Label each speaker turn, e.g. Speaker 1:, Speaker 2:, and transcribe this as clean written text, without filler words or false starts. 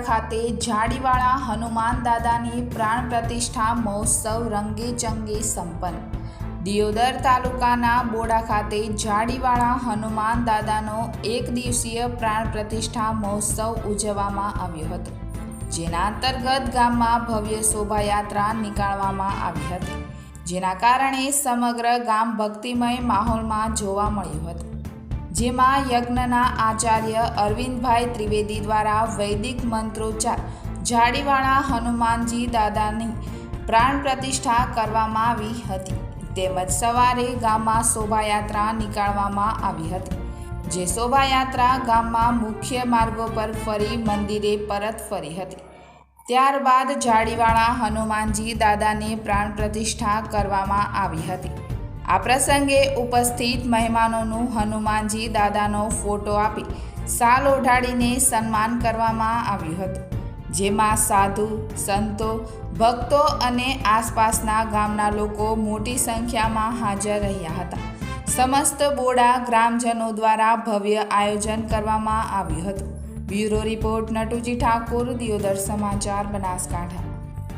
Speaker 1: ખાતે જાડીવાળા હનુમાન દાદાની પ્રાણ પ્રતિષ્ઠા મહોત્સવ રંગેચંગે સંપન્ન। દિયોદર તાલુકાના બોડા ખાતે જાડીવાળા હનુમાન દાદાનો એક દિવસીય પ્રાણ પ્રતિષ્ઠા મહોત્સવ ઉજવવામાં આવ્યો હતો, જેના અંતર્ગત ગામમાં ભવ્ય શોભાયાત્રા નીકાળવામાં આવી હતી, જેના કારણે સમગ્ર ગામ ભક્તિમય માહોલમાં જોવા મળ્યું હતું। જેમાં યજ્ઞના આચાર્ય અરવિંદભાઈ ત્રિવેદી દ્વારા વૈદિક મંત્રોચ્ચાર જાડીવાળા હનુમાનજી દાદાની પ્રાણ પ્રતિષ્ઠા કરવામાં આવી હતી, તેમજ સવારે ગામમાં શોભાયાત્રા નીકાળવામાં આવી હતી, જે શોભાયાત્રા ગામમાં મુખ્ય માર્ગો પર ફરી મંદિરે પરત ફરી હતી। ત્યારબાદ જાડીવાળા હનુમાનજી દાદાની પ્રાણ પ્રતિષ્ઠા કરવામાં આવી હતી। આ પ્રસંગે ઉપસ્થિત મહેમાનોનું હનુમાનજી દાદાનો ફોટો આપી શાલ ઓઢાડીને સન્માન કરવામાં આવ્યું હતું, જેમાં સાધુ, સંતો, ભક્તો અને આસપાસના ગામના લોકો મોટી સંખ્યામાં હાજર રહ્યા હતા। સમસ્ત બોડા ગ્રામજનો દ્વારા ભવ્ય આયોજન કરવામાં આવ્યું હતું। બ્યુરો રિપોર્ટ નટુજી ઠાકોર, દિયોદર સમાચાર, બનાસકાંઠા।